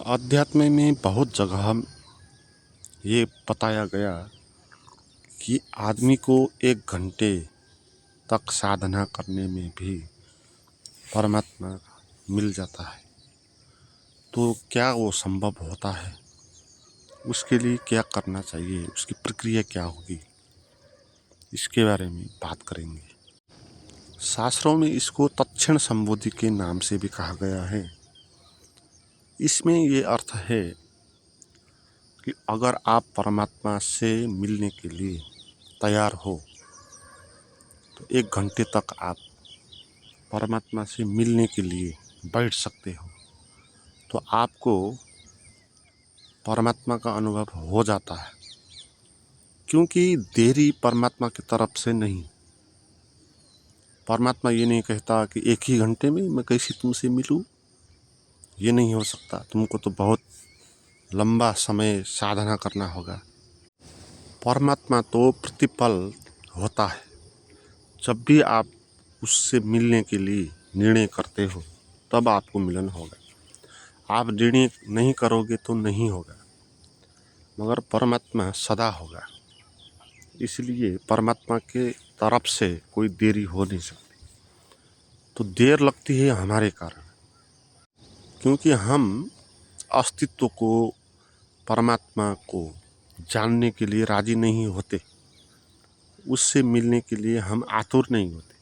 अध्यात्म में बहुत जगह ये बताया गया कि आदमी को 1 घंटे तक साधना करने में भी परमात्मा मिल जाता है। तो क्या वो संभव होता है? उसके लिए क्या करना चाहिए? उसकी प्रक्रिया क्या होगी? इसके बारे में बात करेंगे। शास्त्रों में इसको तत्क्षण संबोधि के नाम से भी कहा गया है। इसमें ये अर्थ है कि अगर आप परमात्मा से मिलने के लिए तैयार हो तो 1 घंटे तक आप परमात्मा से मिलने के लिए बैठ सकते हो। तो आपको परमात्मा का अनुभव हो जाता है, क्योंकि देरी परमात्मा की तरफ से नहीं। परमात्मा ये नहीं कहता कि 1 ही घंटे में मैं कैसे तुमसे मिलूं। ये नहीं हो सकता। तुमको तो बहुत लंबा समय साधना करना होगा। परमात्मा तो प्रतिपल होता है। जब भी आप उससे मिलने के लिए निर्णय करते हो तब आपको मिलन होगा। आप निर्णय नहीं करोगे तो नहीं होगा, मगर परमात्मा सदा होगा। इसलिए परमात्मा के तरफ से कोई देरी हो नहीं सकती। तो देर लगती है हमारे कारण, क्योंकि हम अस्तित्व को, परमात्मा को जानने के लिए राजी नहीं होते। उससे मिलने के लिए हम आतुर नहीं होते।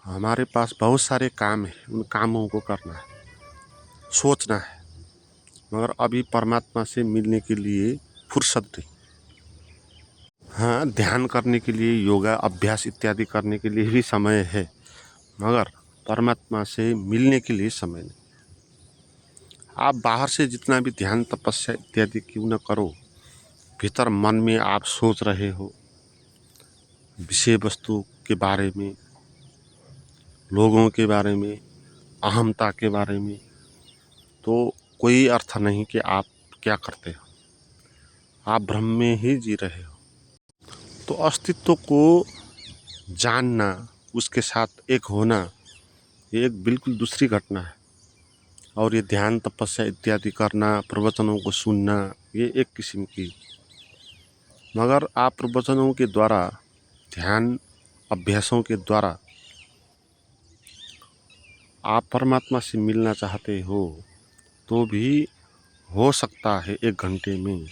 हमारे पास बहुत सारे काम हैं, उन कामों को करना है, सोचना है, मगर अभी परमात्मा से मिलने के लिए फुर्सत नहीं। हाँ, ध्यान करने के लिए, योगा अभ्यास इत्यादि करने के लिए भी समय है, मगर परमात्मा से मिलने के लिए समय नहीं। आप बाहर से जितना भी ध्यान तपस्या इत्यादि क्यों न करो, भीतर मन में आप सोच रहे हो विषय वस्तु के बारे में, लोगों के बारे में, अहमता के बारे में, तो कोई अर्थ नहीं कि आप क्या करते हो। आप भ्रम में ही जी रहे हो। तो अस्तित्व को जानना, उसके साथ एक होना, ये एक बिल्कुल दूसरी घटना है। और ये ध्यान तपस्या इत्यादि करना, प्रवचनों को सुनना, ये एक किस्म की। मगर आप प्रवचनों के द्वारा, ध्यान अभ्यासों के द्वारा आप परमात्मा से मिलना चाहते हो तो भी हो सकता है। 1 घंटे में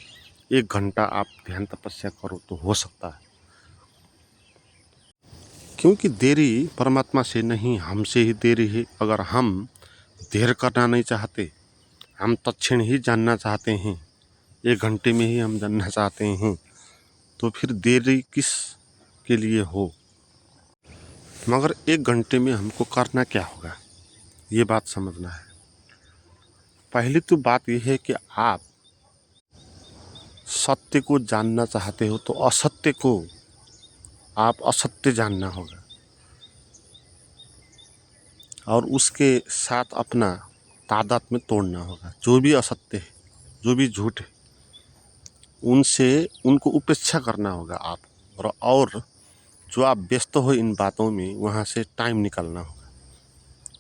1 घंटा आप ध्यान तपस्या करो तो हो सकता है, क्योंकि देरी परमात्मा से नहीं, हमसे ही देरी है। अगर हम देर करना नहीं चाहते, हम तत्क्षण ही जानना चाहते हैं, 1 घंटे में ही हम जानना चाहते हैं, तो फिर देरी किस के लिए हो। मगर 1 घंटे में हमको करना क्या होगा, ये बात समझना है। पहली तो बात यह है कि आप सत्य को जानना चाहते हो तो असत्य को आप असत्य जानना होगा, और उसके साथ अपना तादात्म्य तोड़ना होगा। जो भी असत्य है, जो भी झूठ है, उनसे उनको उपेक्षा करना होगा आप। और जो आप व्यस्त हो इन बातों में, वहाँ से टाइम निकालना होगा।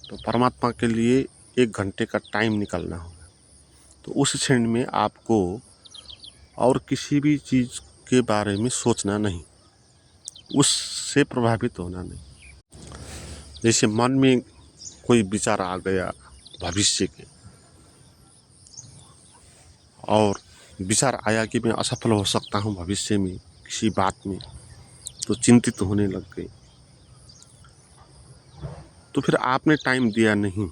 तो परमात्मा के लिए 1 घंटे का टाइम निकालना होगा। तो उस क्षण में आपको और किसी भी चीज़ के बारे में सोचना नहीं, उससे प्रभावित होना नहीं। जैसे मन में कोई विचार आ गया भविष्य के, और विचार आया कि मैं असफल हो सकता हूँ भविष्य में किसी बात में, तो चिंतित होने लग गए। तो फिर आपने टाइम दिया नहीं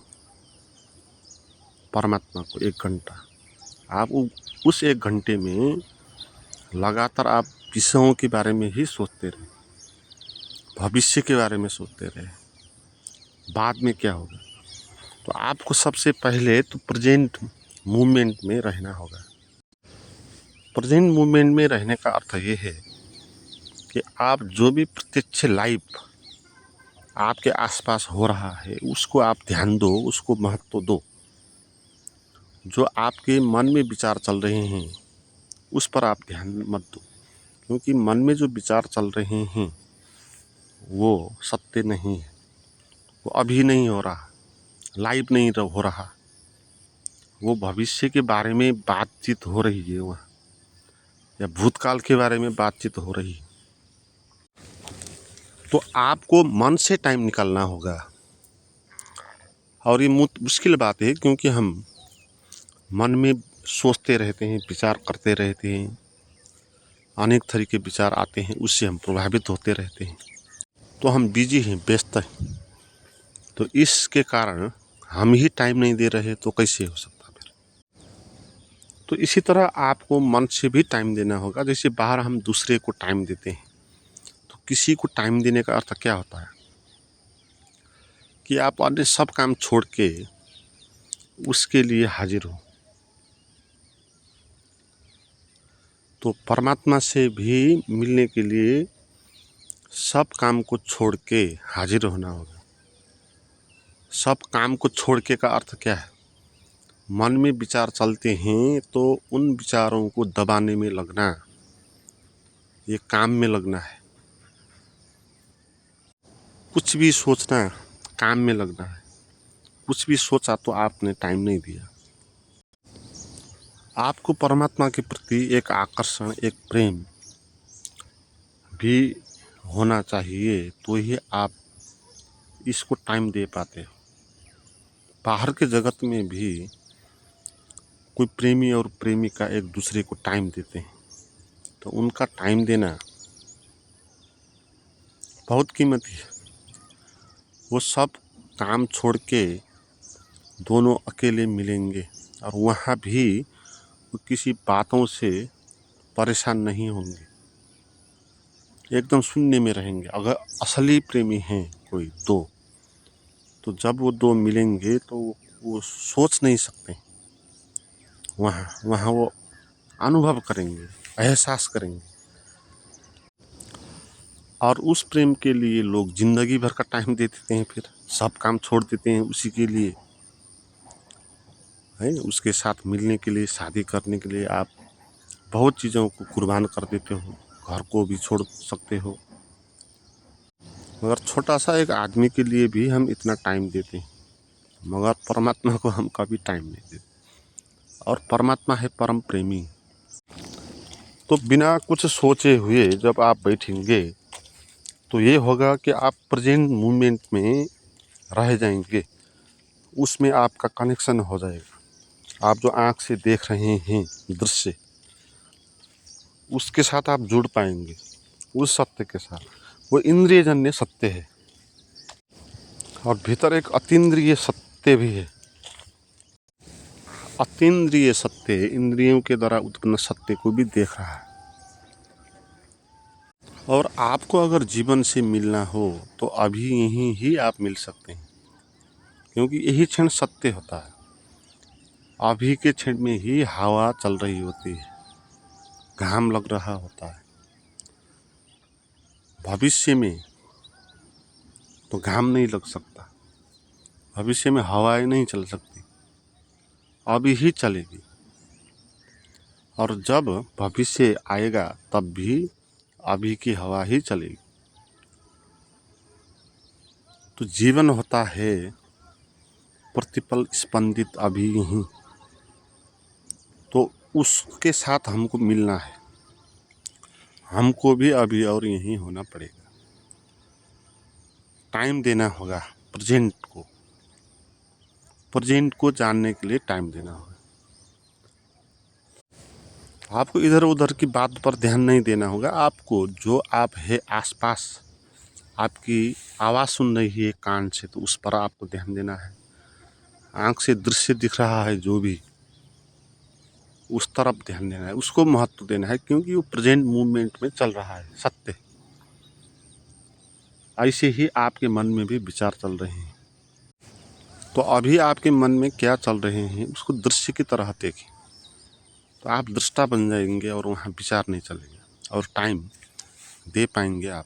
परमात्मा को 1 घंटा। आप उस 1 घंटे में लगातार आप विषयों के बारे में ही सोचते रहे, भविष्य के बारे में सोचते रहे, बाद में क्या होगा। तो आपको सबसे पहले तो प्रेजेंट मूवमेंट में रहना होगा। प्रेजेंट मूवमेंट में रहने का अर्थ ये है कि आप जो भी प्रत्यक्ष लाइव आपके आसपास हो रहा है, उसको आप ध्यान दो, उसको महत्व दो। जो आपके मन में विचार चल रहे हैं उस पर आप ध्यान मत दो, क्योंकि मन में जो विचार चल रहे हैं वो सत्य नहीं है, वो अभी नहीं हो रहा, लाइव नहीं हो रहा। वो भविष्य के बारे में बातचीत हो रही है वहाँ, या भूतकाल के बारे में बातचीत हो रही है। तो आपको मन से टाइम निकालना होगा। और ये मुश्किल बात है, क्योंकि हम मन में सोचते रहते हैं, विचार करते रहते हैं, अनेक तरह के विचार आते हैं, उससे हम प्रभावित होते रहते हैं। तो हम बिजी हैं, व्यस्त हैं, तो इसके कारण हम ही टाइम नहीं दे रहे तो कैसे हो सकता फिर। तो इसी तरह आपको मन से भी टाइम देना होगा। जैसे बाहर हम दूसरे को टाइम देते हैं, तो किसी को टाइम देने का अर्थ क्या होता है कि आप अन्य सब काम छोड़ के उसके लिए हाजिर हो। तो परमात्मा से भी मिलने के लिए सब काम को छोड़ के हाजिर होना होगा। सब काम को छोड़ के का अर्थ क्या है? मन में विचार चलते हैं तो उन विचारों को दबाने में लगना, ये काम में लगना है। कुछ भी सोचना, काम में लगना है। कुछ भी सोचा तो आपने टाइम नहीं दिया। आपको परमात्मा के प्रति एक आकर्षण, एक प्रेम भी होना चाहिए, तो ही आप इसको टाइम दे पाते हो। बाहर के जगत में भी कोई प्रेमी और प्रेमिका एक दूसरे को टाइम देते हैं, तो उनका टाइम देना बहुत कीमती है। वो सब काम छोड़ के दोनों अकेले मिलेंगे, और वहाँ भी वो किसी बातों से परेशान नहीं होंगे, एकदम शून्य में रहेंगे। अगर असली प्रेमी हैं कोई दो, तो जब वो दो मिलेंगे तो वो सोच नहीं सकते, वहाँ वो अनुभव करेंगे, एहसास करेंगे। और उस प्रेम के लिए लोग जिंदगी भर का टाइम दे देते हैं, फिर सब काम छोड़ देते हैं उसी के लिए, है उसके साथ मिलने के लिए, शादी करने के लिए आप बहुत चीज़ों को कुर्बान कर देते हो, घर को भी छोड़ सकते हो। मगर छोटा सा एक आदमी के लिए भी हम इतना टाइम देते हैं, मगर परमात्मा को हम कभी टाइम नहीं देते। और परमात्मा है परम प्रेमी। तो बिना कुछ सोचे हुए जब आप बैठेंगे तो ये होगा कि आप प्रेजेंट मोमेंट में रह जाएंगे, उसमें आपका कनेक्शन हो जाएगा। आप जो आँख से देख रहे हैं दृश्य, उसके साथ आप जुड़ पाएंगे, उस सत्य के साथ। वो इंद्रियजन्य सत्य है, और भीतर एक अतीन्द्रिय सत्य भी है। अतीन्द्रिय सत्य इंद्रियों के द्वारा उत्पन्न सत्य को भी देख रहा है। और आपको अगर जीवन से मिलना हो तो अभी यहीं ही आप मिल सकते हैं, क्योंकि यही क्षण सत्य होता है। अभी के क्षण में ही हवा चल रही होती है, घाम लग रहा होता है। भविष्य में तो घाम नहीं लग सकता, भविष्य में हवाएं नहीं चल सकती, अभी ही चलेगी। और जब भविष्य आएगा तब भी अभी की हवा ही चलेगी। तो जीवन होता है प्रतिपल स्पंदित अभी ही, तो उसके साथ हमको मिलना है, हमको भी अभी और यहीं होना पड़ेगा। टाइम देना होगा प्रेजेंट को जानने के लिए टाइम देना होगा। आपको इधर उधर की बात पर ध्यान नहीं देना होगा। आपको जो आप है आसपास, आपकी आवाज़ सुन रही है कान से, तो उस पर आपको ध्यान देना है। आँख से दृश्य दिख रहा है जो भी, उस तरफ ध्यान देना है, उसको महत्व देना है, क्योंकि वो प्रेजेंट मूवमेंट में चल रहा है सत्य। ऐसे ही आपके मन में भी विचार चल रहे हैं, तो अभी आपके मन में क्या चल रहे हैं उसको दृश्य की तरह देखें, तो आप दृष्टा बन जाएंगे और वहाँ विचार नहीं चलेगा, और टाइम दे पाएंगे आप।